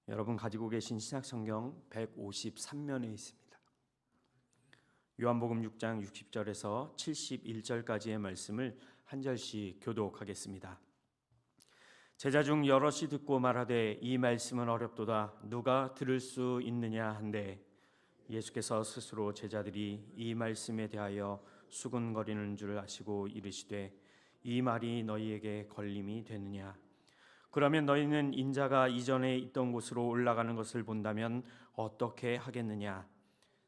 여러분 가지고 계신 신약성경 153면에 있습니다. 요한복음 6장 60절에서 71절까지의 말씀을 한 절씩 교독하겠습니다. 제자 중 여럿이 듣고 말하되 이 말씀은 어렵도다 누가 들을 수 있느냐 한데 예수께서 스스로 제자들이 이 말씀에 대하여 수군거리는 줄 아시고 이르시되 이 말이 너희에게 걸림이 되느냐 그러면 너희는 인자가 이전에 있던 곳으로 올라가는 것을 본다면 어떻게 하겠느냐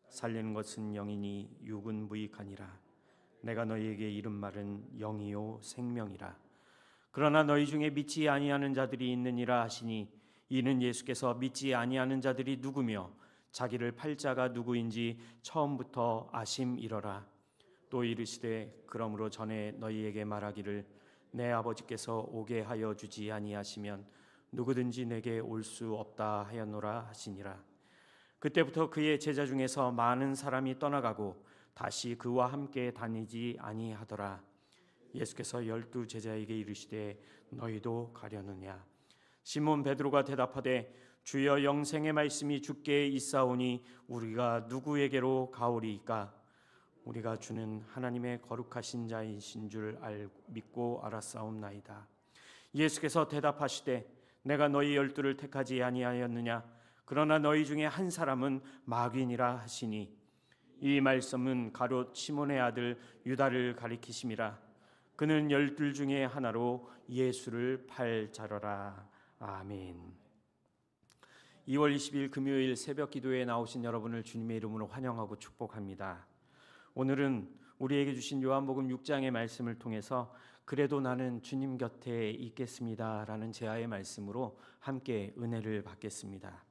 살리는 것은 영이니 육은 무익하니라 내가 너희에게 이른 말은 영이요 생명이라 그러나 너희 중에 믿지 아니하는 자들이 있느니라 하시니 이는 예수께서 믿지 아니하는 자들이 누구며 자기를 팔 자가 누구인지 처음부터 아심이러라 또 이르시되 그러므로 전에 너희에게 말하기를 내 아버지께서 오게 하여 주지 아니하시면 누구든지 내게 올 수 없다 하였노라 하시니라 그때부터 그의 제자 중에서 많은 사람이 떠나가고 다시 그와 함께 다니지 아니하더라 예수께서 12 제자에게 이르시되 너희도 가려느냐 시몬 베드로가 대답하되 주여 영생의 말씀이 주께 있사오니 우리가 누구에게로 가오리이까 우리가 주는 하나님의 거룩하신 자이신 줄 믿고 알았사옵나이다. 예수께서 대답하시되 내가 너희 12를 택하지 아니하였느냐 그러나 너희 중에 한 사람은 마귀니라 하시니 이 말씀은 가롯 시몬의 아들 유다를 가리키심이라 그는 12 중에 하나로 예수를 팔 자러라. 아멘. 2월 20일 금요일 새벽 기도에 나오신 여러분을 주님의 이름으로 환영하고 축복합니다. 오늘은 우리에게 주신 요한복음 6장의 말씀을 통해서 그래도 나는 주님 곁에 있겠습니다 라는 제아의 말씀으로 함께 은혜를 받겠습니다.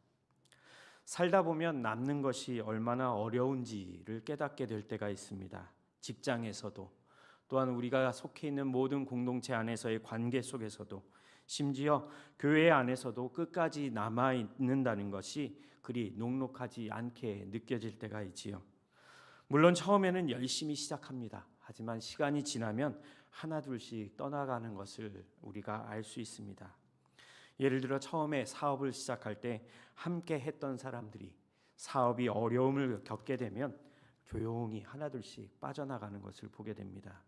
살다 보면 남는 것이 얼마나 어려운지를 깨닫게 될 때가 있습니다. 직장에서도 또한 우리가 속해 있는 모든 공동체 안에서의 관계 속에서도 심지어 교회 안에서도 끝까지 남아있는다는 것이 그리 녹록하지 않게 느껴질 때가 있지요. 물론 처음에는 열심히 시작합니다. 하지만 시간이 지나면 하나둘씩 떠나가는 것을 우리가 알 수 있습니다. 예를 들어 처음에 사업을 시작할 때 함께 했던 사람들이 사업이 어려움을 겪게 되면 조용히 하나둘씩 빠져나가는 것을 보게 됩니다.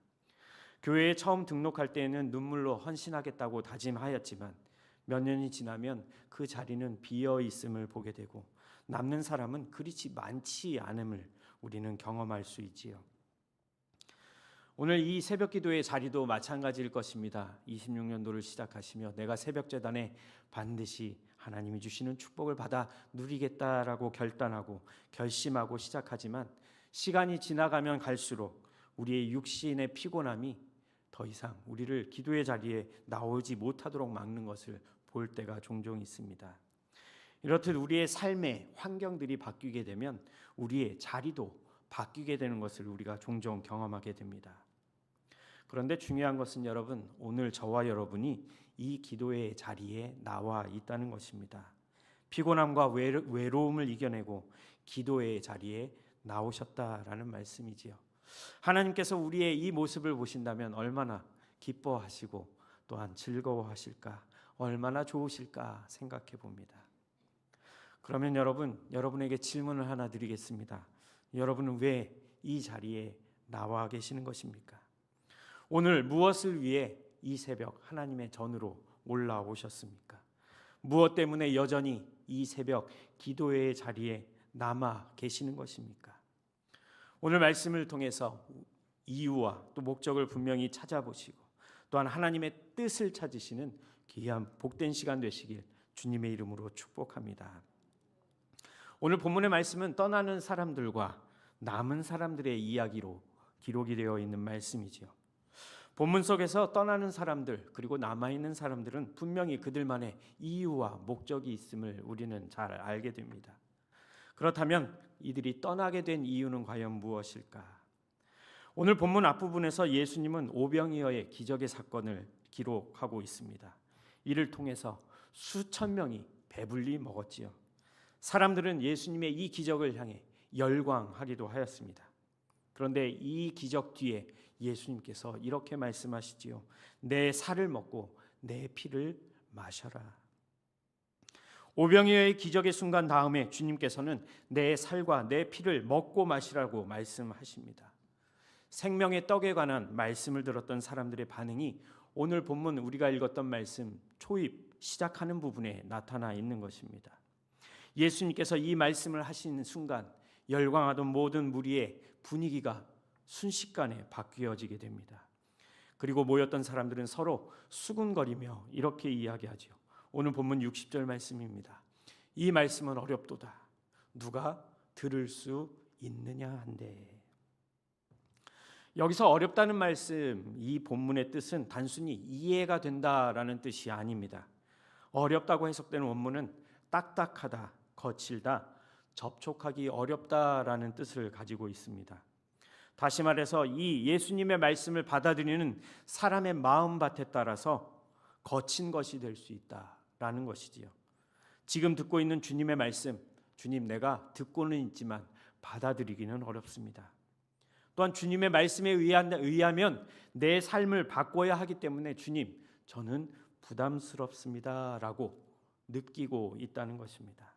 교회에 처음 등록할 때에는 눈물로 헌신하겠다고 다짐하였지만 몇 년이 지나면 그 자리는 비어 있음을 보게 되고 남는 사람은 그리 많지 않음을 우리는 경험할 수 있지요. 오늘 이 새벽 기도의 자리도 마찬가지일 것입니다. 26년도를 시작하시며 내가 새벽 제단에 반드시 하나님이 주시는 축복을 받아 누리겠다라고 결단하고 결심하고 시작하지만 시간이 지나가면 갈수록 우리의 육신의 피곤함이 더 이상 우리를 기도의 자리에 나오지 못하도록 막는 것을 볼 때가 종종 있습니다. 이렇듯 우리의 삶의 환경들이 바뀌게 되면 우리의 자리도 바뀌게 되는 것을 우리가 종종 경험하게 됩니다. 그런데 중요한 것은 여러분, 오늘 저와 여러분이 이 기도의 자리에 나와 있다는 것입니다. 피곤함과 외로움을 이겨내고 기도의 자리에 나오셨다라는 말씀이지요. 하나님께서 우리의 이 모습을 보신다면 얼마나 기뻐하시고 또한 즐거워하실까, 얼마나 좋으실까 생각해 봅니다. 그러면 여러분에게 질문을 하나 드리겠습니다. 여러분은 왜 이 자리에 나와 계시는 것입니까? 오늘 무엇을 위해 이 새벽 하나님의 전으로 올라오셨습니까? 무엇 때문에 여전히 이 새벽 기도의 자리에 남아 계시는 것입니까? 오늘 말씀을 통해서 이유와 또 목적을 분명히 찾아보시고 또한 하나님의 뜻을 찾으시는 귀한 복된 시간 되시길 주님의 이름으로 축복합니다. 오늘 본문의 말씀은 떠나는 사람들과 남은 사람들의 이야기로 기록이 되어 있는 말씀이지요. 본문 속에서 떠나는 사람들 그리고 남아있는 사람들은 분명히 그들만의 이유와 목적이 있음을 우리는 잘 알게 됩니다. 그렇다면 이들이 떠나게 된 이유는 과연 무엇일까? 오늘 본문 앞부분에서 예수님은 오병이어의 기적의 사건을 기록하고 있습니다. 이를 통해서 수천 명이 배불리 먹었지요. 사람들은 예수님의 이 기적을 향해 열광하기도 하였습니다. 그런데 이 기적 뒤에 예수님께서 이렇게 말씀하시지요. 내 살을 먹고 내 피를 마셔라. 오병이어의 기적의 순간 다음에 주님께서는 내 살과 내 피를 먹고 마시라고 말씀하십니다. 생명의 떡에 관한 말씀을 들었던 사람들의 반응이 오늘 본문 우리가 읽었던 말씀 초입 시작하는 부분에 나타나 있는 것입니다. 예수님께서 이 말씀을 하시는 순간 열광하던 모든 무리의 분위기가 순식간에 바뀌어지게 됩니다. 그리고 모였던 사람들은 서로 수군거리며 이렇게 이야기하죠. 오늘 본문 60절 말씀입니다. 이 말씀은 어렵도다. 누가 들을 수 있느냐 한데. 여기서 어렵다는 말씀, 이 본문의 뜻은 단순히 이해가 된다라는 뜻이 아닙니다. 어렵다고 해석되는 원문은 딱딱하다, 거칠다, 접촉하기 어렵다라는 뜻을 가지고 있습니다. 다시 말해서 이 예수님의 말씀을 받아들이는 사람의 마음밭에 따라서 거친 것이 될 수 있다라는 것이지요. 지금 듣고 있는 주님의 말씀, 주님 내가 듣고는 있지만 받아들이기는 어렵습니다. 또한 주님의 말씀에 의하면 내 삶을 바꿔야 하기 때문에 주님 저는 부담스럽습니다라고 느끼고 있다는 것입니다.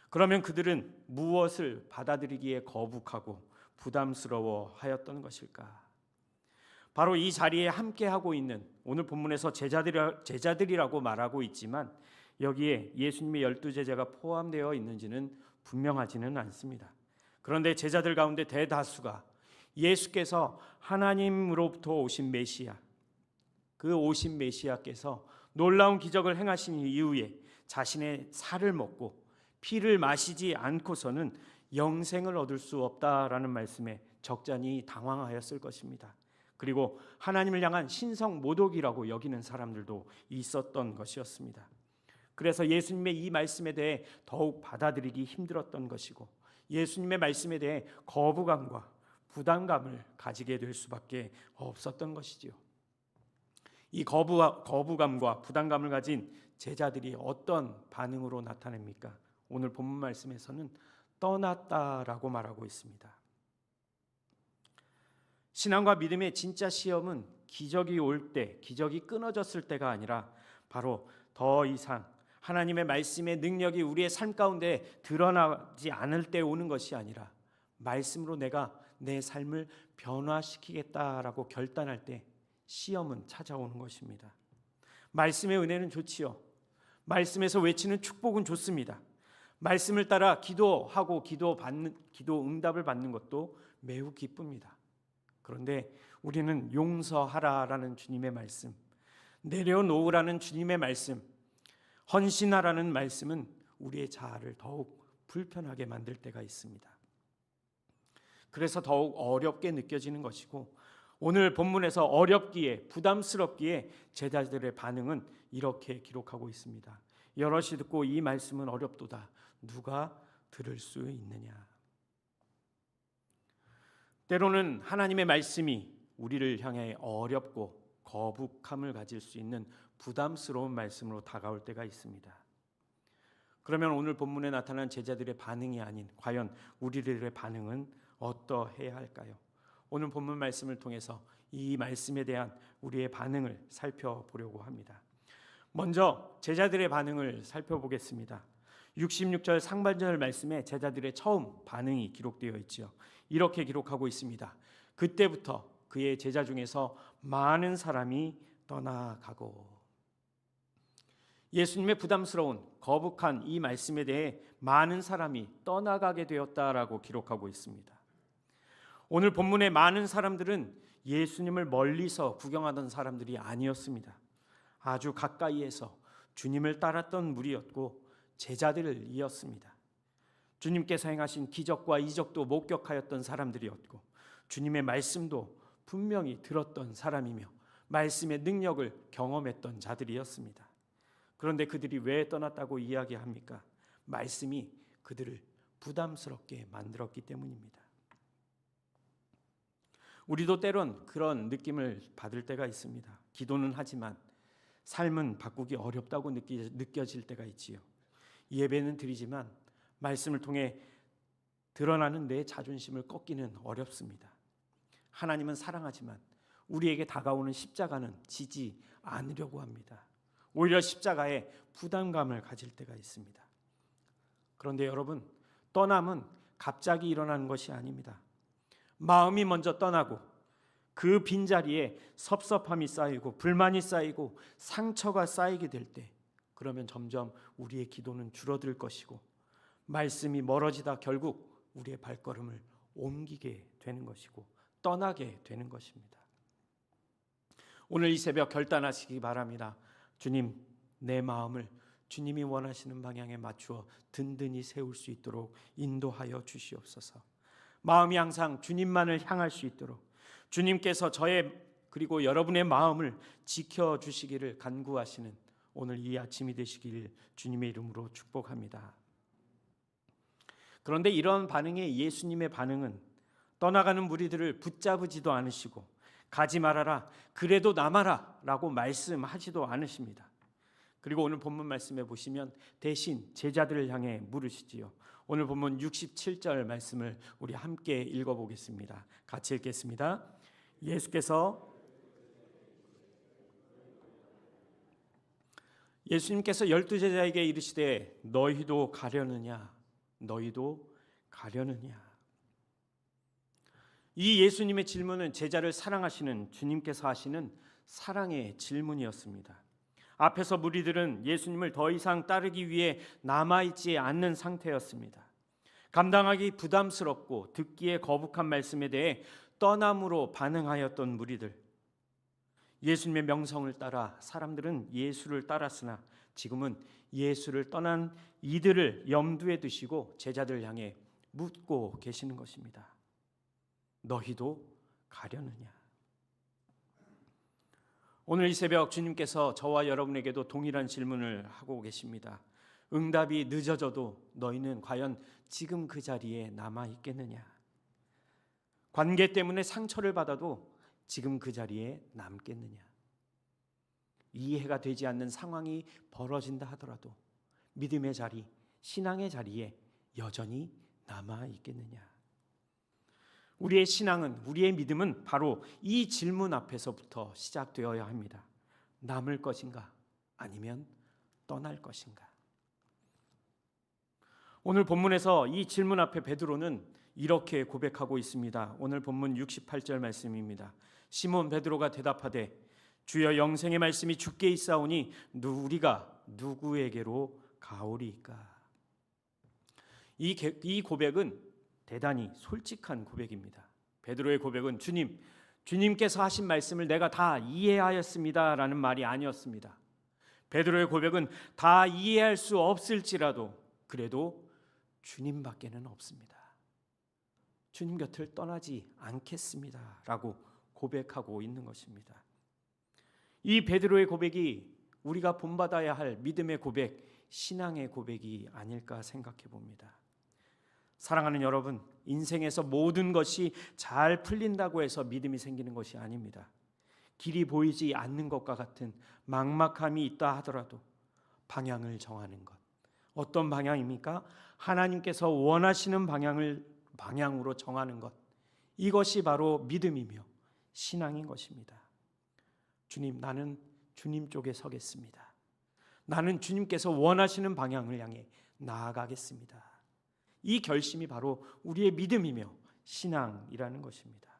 그러면 그들은 무엇을 받아들이기에 거북하고 부담스러워 하였던 것일까? 바로 이 자리에 함께하고 있는 오늘 본문에서 제자들이라고 말하고 있지만 여기에 예수님의 12제자가 포함되어 있는지는 분명하지는 않습니다. 그런데 제자들 가운데 대다수가 예수께서 하나님으로부터 오신 메시아, 그 오신 메시아께서 놀라운 기적을 행하신 이후에 자신의 살을 먹고 피를 마시지 않고서는 영생을 얻을 수 없다라는 말씀에 적잖이 당황하였을 것입니다. 그리고 하나님을 향한 신성 모독이라고 여기는 사람들도 있었던 것이었습니다. 그래서 예수님의 이 말씀에 대해 더욱 받아들이기 힘들었던 것이고 예수님의 말씀에 대해 거부감과 부담감을 가지게 될 수밖에 없었던 것이지요. 이 거부감과 부담감을 가진 제자들이 어떤 반응으로 나타냅니까? 오늘 본문 말씀에서는 떠났다라고 말하고 있습니다. 신앙과 믿음의 진짜 시험은 기적이 올 때, 기적이 끊어졌을 때가 아니라 바로 더 이상 하나님의 말씀의 능력이 우리의 삶 가운데 드러나지 않을 때 오는 것이 아니라 말씀으로 내가 내 삶을 변화시키겠다라고 결단할 때 시험은 찾아오는 것입니다. 말씀의 은혜는 좋지요. 말씀에서 외치는 축복은 좋습니다. 말씀을 따라 기도하고 기도 응답을 받는 것도 매우 기쁩니다. 그런데 우리는 용서하라라는 주님의 말씀, 내려놓으라는 주님의 말씀, 헌신하라는 말씀은 우리의 자아를 더욱 불편하게 만들 때가 있습니다. 그래서 더욱 어렵게 느껴지는 것이고 오늘 본문에서 어렵기에 부담스럽기에 제자들의 반응은 이렇게 기록하고 있습니다. 여럿이 듣고 이 말씀은 어렵도다. 누가 들을 수 있느냐. 때로는 하나님의 말씀이 우리를 향해 어렵고 거북함을 가질 수 있는 부담스러운 말씀으로 다가올 때가 있습니다. 그러면 오늘 본문에 나타난 제자들의 반응이 아닌 과연 우리들의 반응은 어떠해야 할까요? 오늘 본문 말씀을 통해서 이 말씀에 대한 우리의 반응을 살펴보려고 합니다. 먼저 제자들의 반응을 살펴보겠습니다. 66절 상반절 말씀에 제자들의 처음 반응이 기록되어 있지요. 이렇게 기록하고 있습니다. 그때부터 그의 제자 중에서 많은 사람이 떠나가고. 예수님의 부담스러운 거북한 이 말씀에 대해 많은 사람이 떠나가게 되었다라고 기록하고 있습니다. 오늘 본문의 많은 사람들은 예수님을 멀리서 구경하던 사람들이 아니었습니다. 아주 가까이에서 주님을 따랐던 무리였고 제자들이었습니다. 주님께서 행하신 기적과 이적도 목격하였던 사람들이었고 주님의 말씀도 분명히 들었던 사람이며 말씀의 능력을 경험했던 자들이었습니다. 그런데 그들이 왜 떠났다고 이야기합니까? 말씀이 그들을 부담스럽게 만들었기 때문입니다. 우리도 때론 그런 느낌을 받을 때가 있습니다. 기도는 하지만 삶은 바꾸기 어렵다고 느껴질 때가 있지요. 예배는 드리지만 말씀을 통해 드러나는 내 자존심을 꺾기는 어렵습니다. 하나님은 사랑하지만 우리에게 다가오는 십자가는 지지 않으려고 합니다. 오히려 십자가에 부담감을 가질 때가 있습니다. 그런데 여러분, 떠남은 갑자기 일어나는 것이 아닙니다. 마음이 먼저 떠나고 그 빈자리에 섭섭함이 쌓이고 불만이 쌓이고 상처가 쌓이게 될 때, 그러면 점점 우리의 기도는 줄어들 것이고 말씀이 멀어지다 결국 우리의 발걸음을 옮기게 되는 것이고 떠나게 되는 것입니다. 오늘 이 새벽 결단하시기 바랍니다. 주님, 내 마음을 주님이 원하시는 방향에 맞추어 든든히 세울 수 있도록 인도하여 주시옵소서. 마음이 항상 주님만을 향할 수 있도록 주님께서 저의 그리고 여러분의 마음을 지켜주시기를 간구하시는 오늘 이 아침이 되시길 주님의 이름으로 축복합니다. 그런데 이런 반응에 예수님의 반응은 떠나가는 무리들을 붙잡으지도 않으시고 가지 말아라, 그래도 남아라 라고 말씀하지도 않으십니다. 그리고 오늘 본문 말씀에 보시면 대신 제자들을 향해 물으시지요. 오늘 본문 67절 말씀을 우리 함께 읽어보겠습니다. 같이 읽겠습니다. 예수님께서 12제자에게 이르시되 너희도 가려느냐, 너희도 가려느냐. 이 예수님의 질문은 제자를 사랑하시는 주님께서 하시는 사랑의 질문이었습니다. 앞에서 무리들은 예수님을 더 이상 따르기 위해 남아있지 않는 상태였습니다. 감당하기 부담스럽고 듣기에 거북한 말씀에 대해 떠남으로 반응하였던 무리들, 예수님의 명성을 따라 사람들은 예수를 따랐으나 지금은 예수를 떠난 이들을 염두에 두시고 제자들을 향해 묻고 계시는 것입니다. 너희도 가려느냐? 오늘 이 새벽 주님께서 저와 여러분에게도 동일한 질문을 하고 계십니다. 응답이 늦어져도 너희는 과연 지금 그 자리에 남아 있겠느냐? 관계 때문에 상처를 받아도 지금 그 자리에 남겠느냐? 이해가 되지 않는 상황이 벌어진다 하더라도 믿음의 자리, 신앙의 자리에 여전히 남아 있겠느냐? 우리의 신앙은, 우리의 믿음은 바로 이 질문 앞에서부터 시작되어야 합니다. 남을 것인가? 아니면 떠날 것인가? 오늘 본문에서 이 질문 앞에 베드로는 이렇게 고백하고 있습니다. 오늘 본문 68절 말씀입니다. 시몬 베드로가 대답하되 주여, 영생의 말씀이 주께 있사오니 우리가 누구에게로 가오리이까? 이 고백은 대단히 솔직한 고백입니다. 베드로의 고백은 주님께서 하신 말씀을 내가 다 이해하였습니다 라는 말이 아니었습니다. 베드로의 고백은 다 이해할 수 없을지라도 그래도 주님밖에는 없습니다. 주님 곁을 떠나지 않겠습니다 라고 고백하고 있는 것입니다. 이 베드로의 고백이 우리가 본받아야 할 믿음의 고백, 신앙의 고백이 아닐까 생각해 봅니다. 사랑하는 여러분, 인생에서 모든 것이 잘 풀린다고 해서 믿음이 생기는 것이 아닙니다. 길이 보이지 않는 것과 같은 막막함이 있다 하더라도 방향을 정하는 것. 어떤 방향입니까? 하나님께서 원하시는 방향으로 정하는 것. 이것이 바로 믿음이며 신앙인 것입니다. 주님, 나는 주님 쪽에 서겠습니다. 나는 주님께서 원하시는 방향을 향해 나아가겠습니다. 이 결심이 바로 우리의 믿음이며 신앙이라는 것입니다.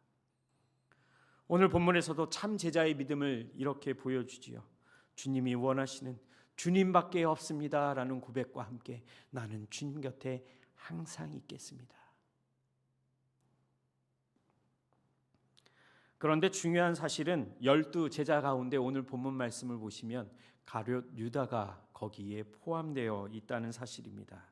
오늘 본문에서도 참 제자의 믿음을 이렇게 보여주지요. 주님이 원하시는 주님밖에 없습니다 라는 고백과 함께 나는 주님 곁에 항상 있겠습니다. 그런데 중요한 사실은 12제자 가운데 오늘 본문 말씀을 보시면 가룟 유다가 거기에 포함되어 있다는 사실입니다.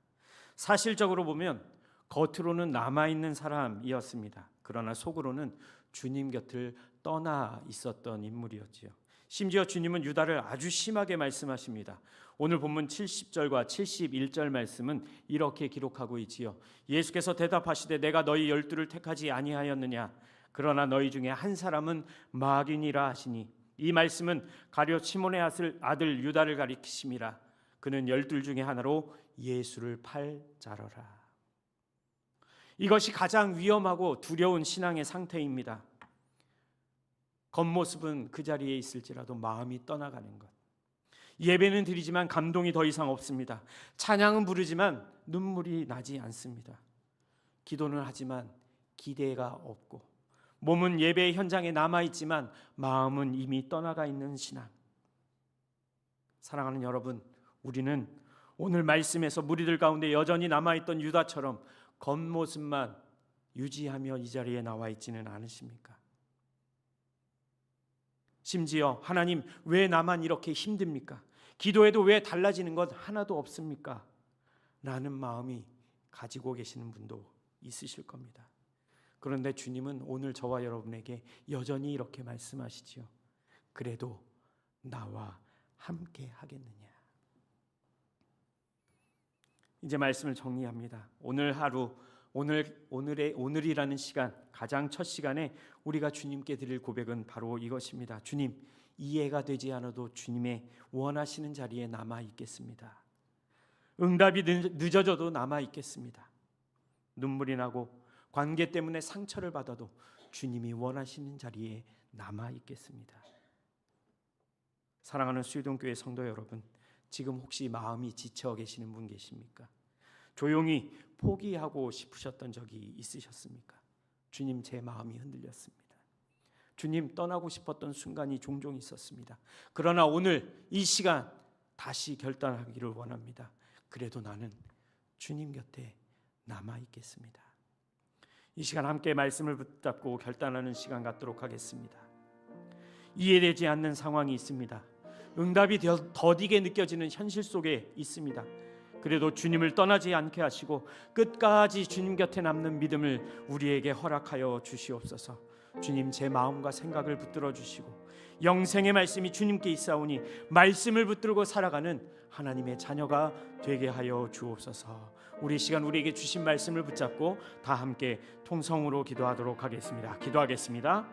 사실적으로 보면 겉으로는 남아있는 사람이었습니다. 그러나 속으로는 주님 곁을 떠나 있었던 인물이었지요. 심지어 주님은 유다를 아주 심하게 말씀하십니다. 오늘 본문 70절과 71절 말씀은 이렇게 기록하고 있지요. 예수께서 대답하시되 내가 너희 12를 택하지 아니하였느냐? 그러나 너희 중에 한 사람은 마귀니라 하시니, 이 말씀은 가룟 시몬의 아들 유다를 가리키심이라. 그는 12 중에 하나로 예수를 팔 자러라. 이것이 가장 위험하고 두려운 신앙의 상태입니다. 겉모습은 그 자리에 있을지라도 마음이 떠나가는 것. 예배는 드리지만 감동이 더 이상 없습니다. 찬양은 부르지만 눈물이 나지 않습니다. 기도는 하지만 기대가 없고, 몸은 예배 현장에 남아있지만 마음은 이미 떠나가 있는 신앙. 사랑하는 여러분, 우리는 오늘 말씀에서 무리들 가운데 여전히 남아있던 유다처럼 겉모습만 유지하며 이 자리에 나와 있지는 않으십니까? 심지어 하나님, 왜 나만 이렇게 힘듭니까? 기도해도 왜 달라지는 것 하나도 없습니까? 라는 마음이 가지고 계시는 분도 있으실 겁니다. 그런데 주님은 오늘 저와 여러분에게 여전히 이렇게 말씀하시지요. 그래도 나와 함께 하겠느냐. 이제 말씀을 정리합니다. 오늘 하루, 오늘이라는 시간, 가장 첫 시간에 우리가 주님께 드릴 고백은 바로 이것입니다. 주님, 이해가 되지 않아도 주님의 원하시는 자리에 남아 있겠습니다. 응답이 늦어져도 남아 있겠습니다. 눈물이 나고 관계 때문에 상처를 받아도 주님이 원하시는 자리에 남아 있겠습니다. 사랑하는 수유동교회 성도 여러분, 지금 혹시 마음이 지쳐 계시는 분 계십니까? 조용히 포기하고 싶으셨던 적이 있으셨습니까? 주님, 제 마음이 흔들렸습니다. 주님, 떠나고 싶었던 순간이 종종 있었습니다. 그러나 오늘 이 시간 다시 결단하기를 원합니다. 그래도 나는 주님 곁에 남아 있겠습니다. 이 시간 함께 말씀을 붙잡고 결단하는 시간 갖도록 하겠습니다. 이해되지 않는 상황이 있습니다. 응답이 더디게 느껴지는 현실 속에 있습니다. 그래도 주님을 떠나지 않게 하시고 끝까지 주님 곁에 남는 믿음을 우리에게 허락하여 주시옵소서. 주님, 제 마음과 생각을 붙들어 주시고 영생의 말씀이 주님께 있사오니 말씀을 붙들고 살아가는 하나님의 자녀가 되게 하여 주옵소서. 우리 시간 우리에게 주신 말씀을 붙잡고 다 함께 통성으로 기도하도록 하겠습니다. 기도하겠습니다.